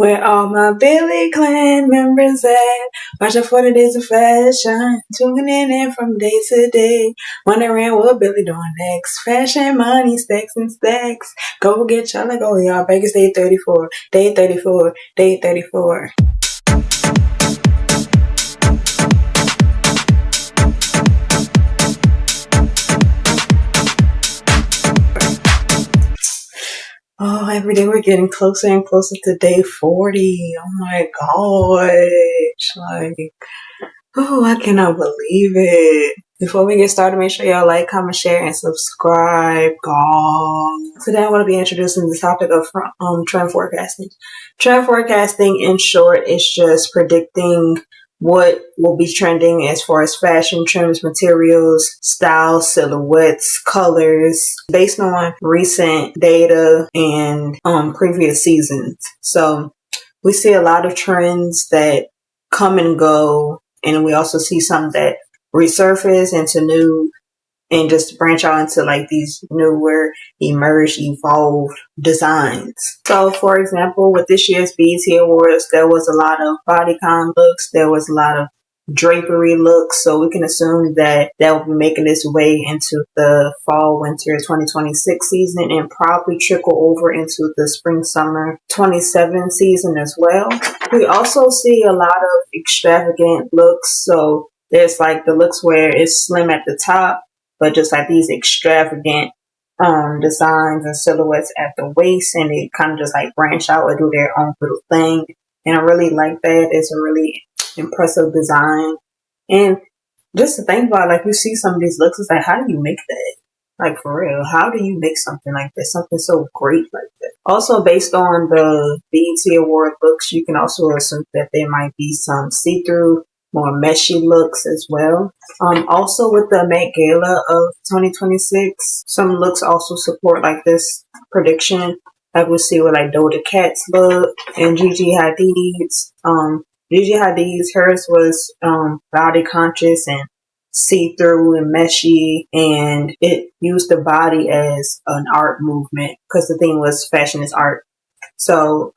Where all my Billy Clan members at? Watching for the days of fashion, tuning in from day to day. Wondering what Billy doing next. Fashion, money, stacks and stacks. Go get y'all like, oh y'all, Vegas day 34, day 34, day 34. Oh, every day we're getting closer and closer to day 40. Oh my gosh. Oh, I cannot believe it. Before we get started, make sure y'all like, comment, share, and subscribe, guys. Today I'm going to be introducing the topic of trend forecasting. Trend forecasting, in short, is just predicting what will be trending as far as fashion trends, materials, styles, silhouettes, colors, based on recent data and previous seasons. So we see a lot of trends that come and go, and we also see some that resurface into new and just branch out into like these newer, evolved designs. So, for example, with this year's BET Awards, there was a lot of bodycon looks, there was a lot of drapery looks, so we can assume that will be making its way into the fall winter 2026 season and probably trickle over into the spring summer 27 season as well. We also see a lot of extravagant looks, so there's like the looks where it's slim at the top, but just like these extravagant designs and silhouettes at the waist, and they kind of just like branch out and do their own little thing. And I really like that. It's a really impressive design. And just to think about, like, you see some of these looks, it's like, how do you make that? Like, for real, how do you make something like this? Something so great like that. Also, based on the BET Award looks, you can also assume that there might be some see-through, more meshy looks as well. Also with the Met Gala of 2026, some looks also support like this prediction. Like we'll see with like Doja Cat's look and Gigi Hadid's. Gigi Hadid's, hers was body conscious and see-through and meshy, and it used the body as an art movement because the thing was fashion is art. So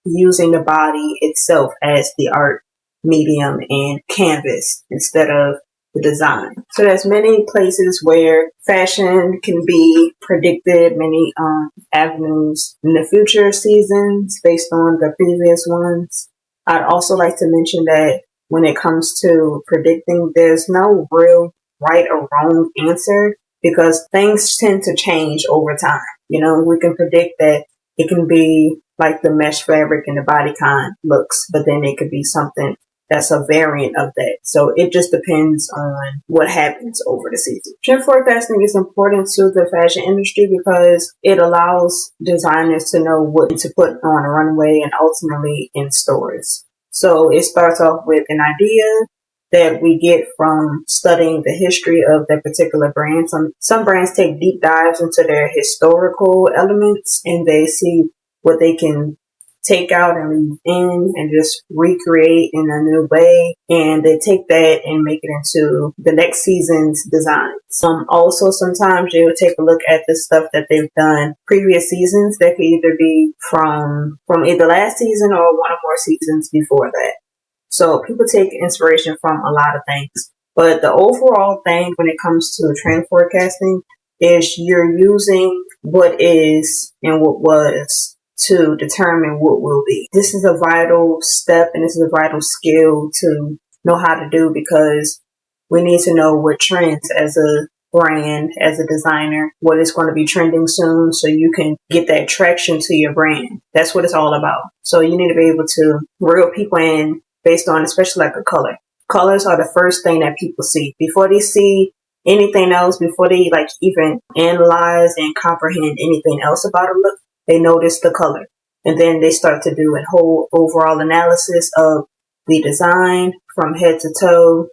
using the body itself as the art medium and canvas instead of the design. So there's many places where fashion can be predicted, many avenues in the future seasons based on the previous ones. I'd also like to mention that when it comes to predicting, there's no real right or wrong answer because things tend to change over time. You know, we can predict that it can be like the mesh fabric and the bodycon looks, but then it could be something that's a variant of that. So it just depends on what happens over the season. Trend forecasting is important to the fashion industry because it allows designers to know what to put on a runway and ultimately in stores. So it starts off with an idea that we get from studying the history of that particular brand. Some brands take deep dives into their historical elements and they see what they can take out and leave in and just recreate in a new way, and they take that and make it into the next season's designs. Also, sometimes they will take a look at the stuff that they've done previous seasons that could either be from either last season or one or more seasons before that. So people take inspiration from a lot of things, but the overall thing when it comes to trend forecasting is you're using what is and what was to determine what will be. This is a vital step and this is a vital skill to know how to do because we need to know what trends as a brand, as a designer, what is going to be trending soon so you can get that traction to your brand. That's what it's all about. So you need to be able to reel people in based on especially like a color. Colors are the first thing that people see. Before they see anything else, before they like even analyze and comprehend anything else about a look, they notice the color, and then they start to do a whole overall analysis of the design from head to toe,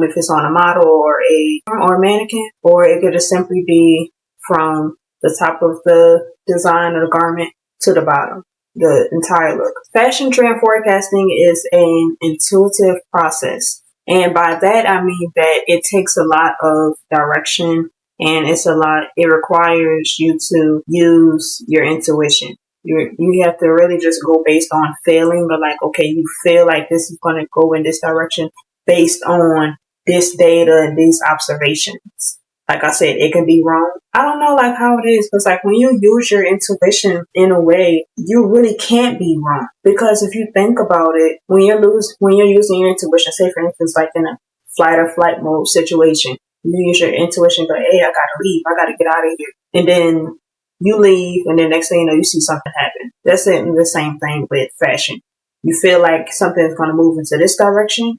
if it's on a model or a mannequin, or it could just simply be from the top of the design of the garment to the bottom, the entire look. Fashion trend forecasting is an intuitive process, and by that I mean that it takes a lot of direction. And it requires you to use your intuition. You have to really just go based on feeling, but like, okay, you feel like this is going to go in this direction based on this data and these observations. Like I said, it can be wrong. I don't know like how it is, because like when you use your intuition in a way, you really can't be wrong. Because if you think about it, when you're using your intuition, say for instance, like in a flight or flight mode situation, you use your intuition, go, hey, I gotta leave, I gotta get out of here. And then you leave, and then next thing you know, you see something happen. That's it, the same thing with fashion. You feel like something's gonna move into this direction,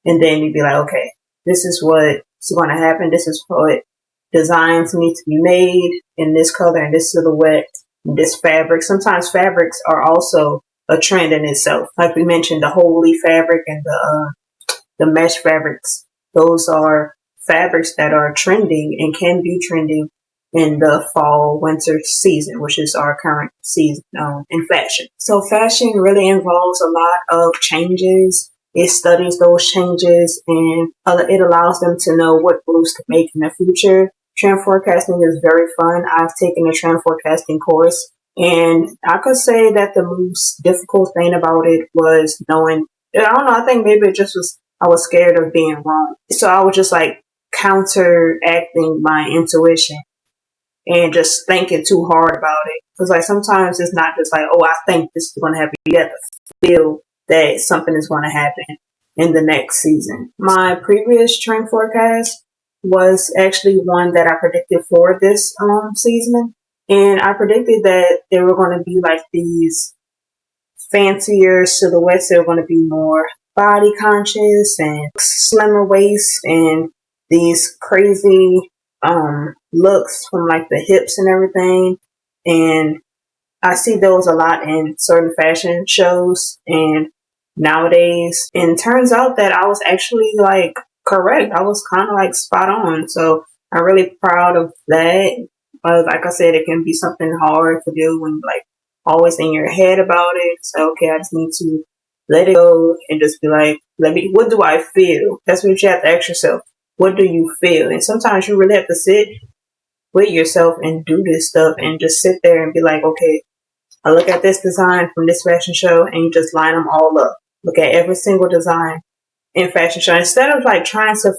and then you'd be like, okay, this is what's going to happen. This is what designs need to be made in this color and this silhouette, and this fabric. Sometimes fabrics are also a trend in itself. Like we mentioned, the holy fabric and the mesh fabrics. Those are fabrics that are trending and can be trending in the fall winter season, which is our current season in fashion. So fashion really involves a lot of changes. It studies those changes, and it allows them to know what moves to make in the future. Trend forecasting is very fun. I've taken a trend forecasting course, and I could say that the most difficult thing about it was knowing, I don't know, I think maybe it just was, I was scared of being wrong. So I was just like counteracting my intuition and just thinking too hard about it. Because like sometimes it's not just like, oh, I think this is going to happen. You have to feel that something is going to happen in the next season. My previous trend forecast was actually one that I predicted for this season. And I predicted that there were going to be like these fancier silhouettes that were going to be more body conscious and slimmer waist and these crazy looks from like the hips and everything. And I see those a lot in certain fashion shows and nowadays. And it turns out that I was actually like correct. I was kind of like spot on. So I'm really proud of that. But like I said, it can be something hard to do when like always in your head about it. So okay, I just need to let it go and just be like, what do I feel? That's what you have to ask yourself. What do you feel? And sometimes you really have to sit with yourself and do this stuff and just sit there and be like, okay, I look at this design from this fashion show, and you just line them all up. Look at every single design in fashion show. Instead of like trying to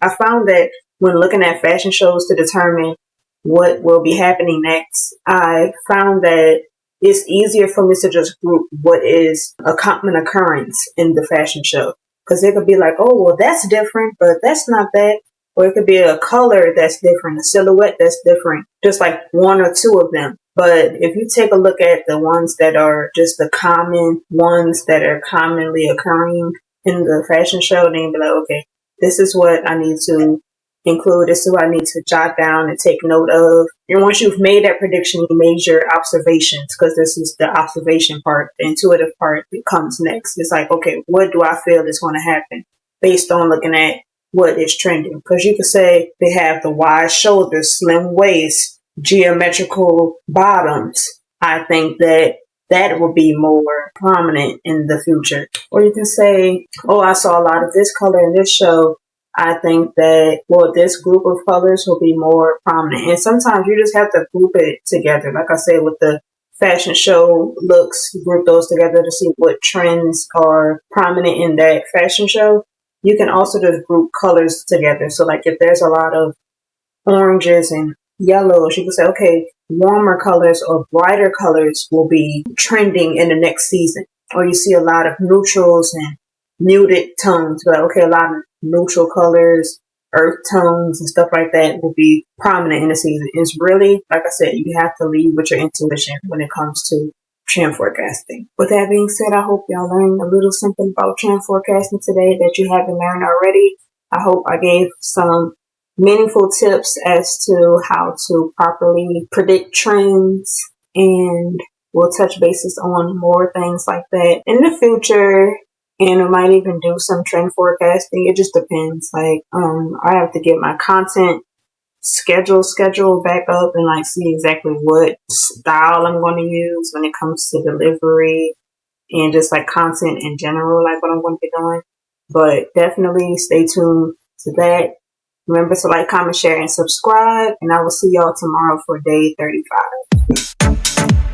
I found that when looking at fashion shows to determine what will be happening next, I found that it's easier for me to just group what is a common occurrence in the fashion show. Because it could be like, oh, well, that's different, but that's not that. Or it could be a color that's different, a silhouette that's different, just like one or two of them. But if you take a look at the ones that are just the common ones that are commonly occurring in the fashion show, then you'll be like, okay, this is what I need to include. This is what I need to jot down and take note of. And once you've made that prediction, you made your observations, because this is the observation part. The intuitive part that comes next. It's like, okay, what do I feel is going to happen based on looking at what is trending? Because you could say they have the wide shoulders, slim waist, geometrical bottoms. I think that will be more prominent in the future. Or you can say, oh, I saw a lot of this color in this show. I think that, well, this group of colors will be more prominent. And sometimes you just have to group it together. Like I said, with the fashion show looks, group those together to see what trends are prominent in that fashion show. You can also just group colors together. So like if there's a lot of oranges and yellows, you can say, okay, warmer colors or brighter colors will be trending in the next season. Or you see a lot of neutrals and muted tones, but okay, a lot of neutral colors, earth tones and stuff like that will be prominent in the season. It's really, like I said, you have to lead with your intuition when it comes to trend forecasting. With that being said, I hope y'all learned a little something about trend forecasting today that you haven't learned already. I hope I gave some meaningful tips as to how to properly predict trends, and we'll touch bases on more things like that in the future. And we might even do some trend forecasting. It just depends. Like, I have to get my content schedule back up and like see exactly what style I'm going to use when it comes to delivery and just like content in general, like what I'm going to be doing. But definitely stay tuned to that. Remember to like, comment, share, and subscribe. And I will see y'all tomorrow for day 35.